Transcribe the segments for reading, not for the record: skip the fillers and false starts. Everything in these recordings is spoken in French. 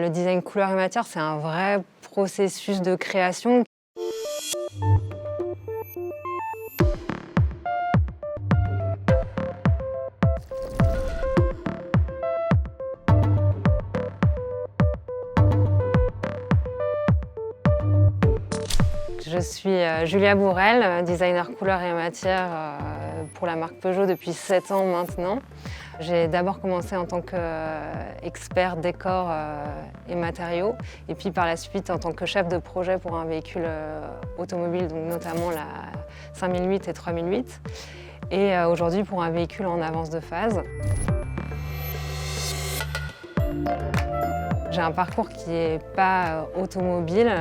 Le design couleur et matière, c'est un vrai processus de création. Je suis Julia Bourrel, designer couleur et matière pour la marque Peugeot depuis 7 ans maintenant. J'ai d'abord commencé en tant qu'expert décor et matériaux, et puis par la suite en tant que chef de projet pour un véhicule automobile, donc notamment la 5008 et 3008, et aujourd'hui pour un véhicule en avance de phase. J'ai un parcours qui n'est pas automobile.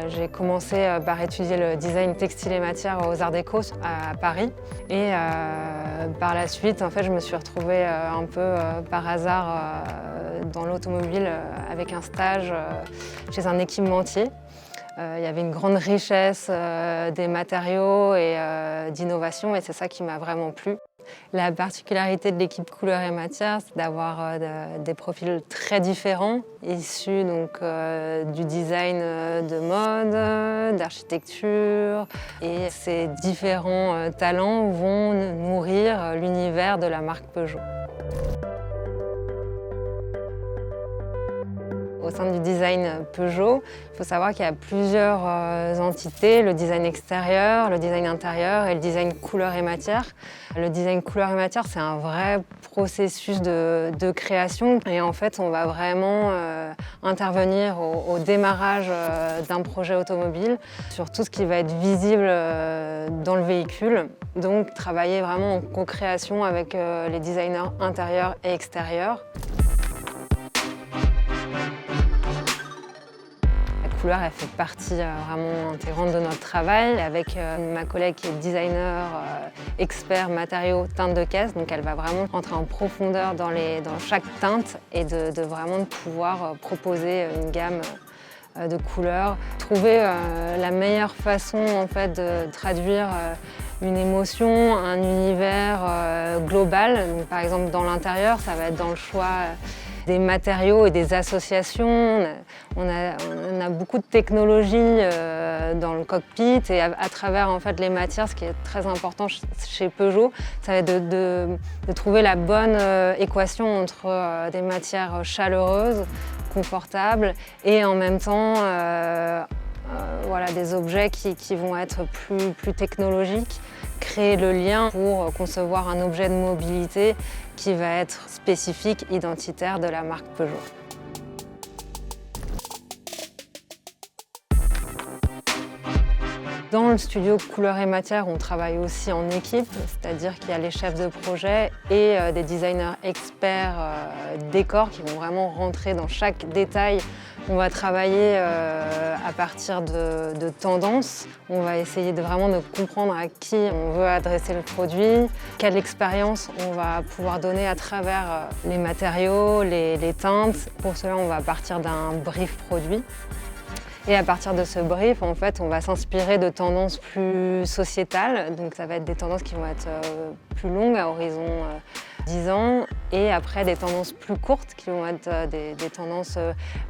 J'ai commencé par étudier le design textile et matière aux Arts Déco à Paris. Et par la suite, en fait, je me suis retrouvée un peu par hasard dans l'automobile avec un stage chez un équipementier. Il y avait une grande richesse des matériaux et d'innovation, et c'est ça qui m'a vraiment plu. La particularité de l'équipe couleur et matière, c'est d'avoir des profils très différents, issus donc, du design de mode, d'architecture. Et ces différents talents vont nourrir l'univers de la marque Peugeot. Au sein du design Peugeot, il faut savoir qu'il y a plusieurs entités, le design extérieur, le design intérieur et le design couleur et matière. Le design couleur et matière, c'est un vrai processus de création, et en fait, on va vraiment intervenir au démarrage d'un projet automobile sur tout ce qui va être visible dans le véhicule. Donc, travailler vraiment en co-création avec les designers intérieurs et extérieurs. La couleur, elle fait partie vraiment intégrante de notre travail, avec ma collègue qui est designer, expert matériaux, teinte de caisse. Donc elle va vraiment rentrer en profondeur dans chaque teinte et de vraiment pouvoir proposer une gamme de couleurs. Trouver la meilleure façon en fait, de traduire une émotion, un univers global. Donc, par exemple, dans l'intérieur, ça va être dans le choix des matériaux et des associations. On a beaucoup de technologies dans le cockpit, et à travers en fait, les matières, ce qui est très important chez Peugeot, ça va être de trouver la bonne équation entre des matières chaleureuses, confortables, et en même temps voilà, des objets qui vont être plus technologiques. Créer le lien pour concevoir un objet de mobilité qui va être spécifique, identitaire de la marque Peugeot. Dans le studio couleur et matière, on travaille aussi en équipe, c'est-à-dire qu'il y a les chefs de projet et des designers experts décor qui vont vraiment rentrer dans chaque détail. On va travailler à partir de tendances. On va essayer vraiment de comprendre à qui on veut adresser le produit, quelle expérience on va pouvoir donner à travers les matériaux, les teintes. Pour cela, on va partir d'un brief produit. Et à partir de ce brief, en fait, on va s'inspirer de tendances plus sociétales. Donc ça va être des tendances qui vont être plus longues, à horizon 10 ans. Et après, des tendances plus courtes, qui vont être des tendances,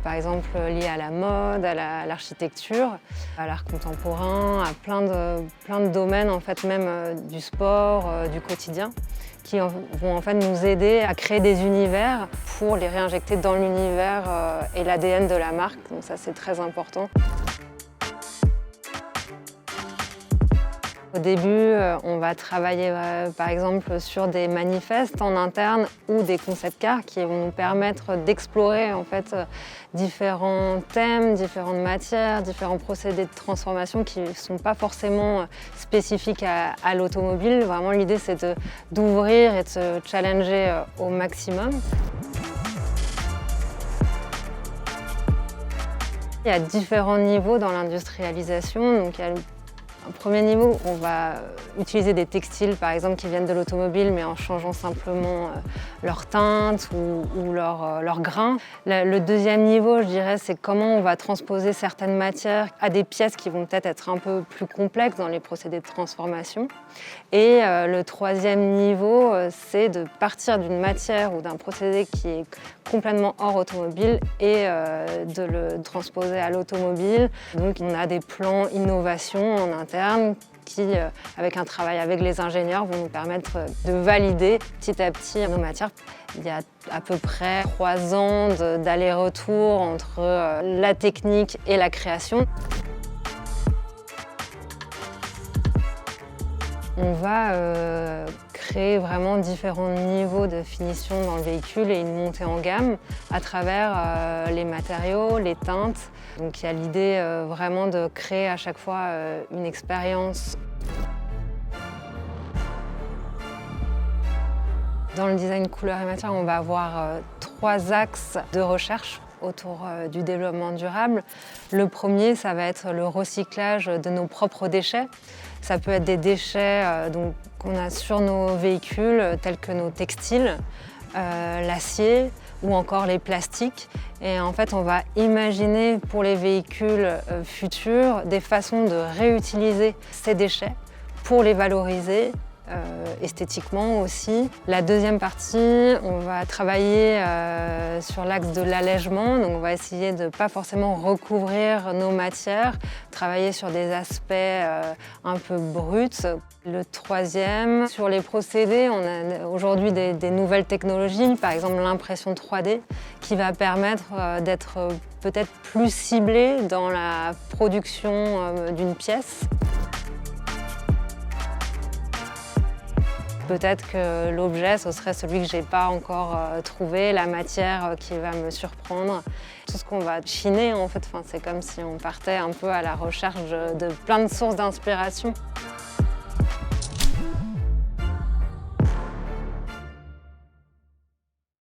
par exemple, liées à la mode, à l'architecture, à l'art contemporain, à plein de domaines, en fait, même du sport, du quotidien, qui vont en fait nous aider à créer des univers pour les réinjecter dans l'univers et l'ADN de la marque. Donc ça, c'est très important. Au début, on va travailler par exemple sur des manifestes en interne ou des concept cars qui vont nous permettre d'explorer en fait, différents thèmes, différentes matières, différents procédés de transformation qui ne sont pas forcément spécifiques à l'automobile. Vraiment, l'idée, c'est d'ouvrir et de se challenger au maximum. Il y a différents niveaux dans l'industrialisation. Donc, il y a Un premier niveau, on va utiliser des textiles par exemple qui viennent de l'automobile mais en changeant simplement leur teinte ou leur grain. Le deuxième niveau, je dirais, c'est comment on va transposer certaines matières à des pièces qui vont peut-être être un peu plus complexes dans les procédés de transformation. Et le troisième niveau, c'est de partir d'une matière ou d'un procédé qui est complètement hors automobile et de le transposer à l'automobile. Donc on a des plans innovation en interne qui, avec un travail avec les ingénieurs, vont nous permettre de valider petit à petit nos matières. Il y a à peu près 3 ans d'aller-retour entre la technique et la création. On va créer vraiment différents niveaux de finition dans le véhicule et une montée en gamme à travers les matériaux, les teintes. Donc il y a l'idée vraiment de créer à chaque fois une expérience. Dans le design couleur et matière, on va avoir 3 axes de recherche autour du développement durable. Le premier, ça va être le recyclage de nos propres déchets. Ça peut être des déchets qu'on a sur nos véhicules, tels que nos textiles, l'acier ou encore les plastiques. Et en fait, on va imaginer pour les véhicules futurs des façons de réutiliser ces déchets pour les valoriser esthétiquement aussi. La deuxième partie, on va travailler sur l'axe de l'allègement. Donc on va essayer de ne pas forcément recouvrir nos matières, travailler sur des aspects un peu bruts. Le troisième, sur les procédés, on a aujourd'hui des nouvelles technologies, par exemple l'impression 3D, qui va permettre d'être peut-être plus ciblé dans la production d'une pièce. Peut-être que l'objet, ce serait celui que je n'ai pas encore trouvé, la matière qui va me surprendre. Tout ce qu'on va chiner, en fait, c'est comme si on partait un peu à la recherche de plein de sources d'inspiration.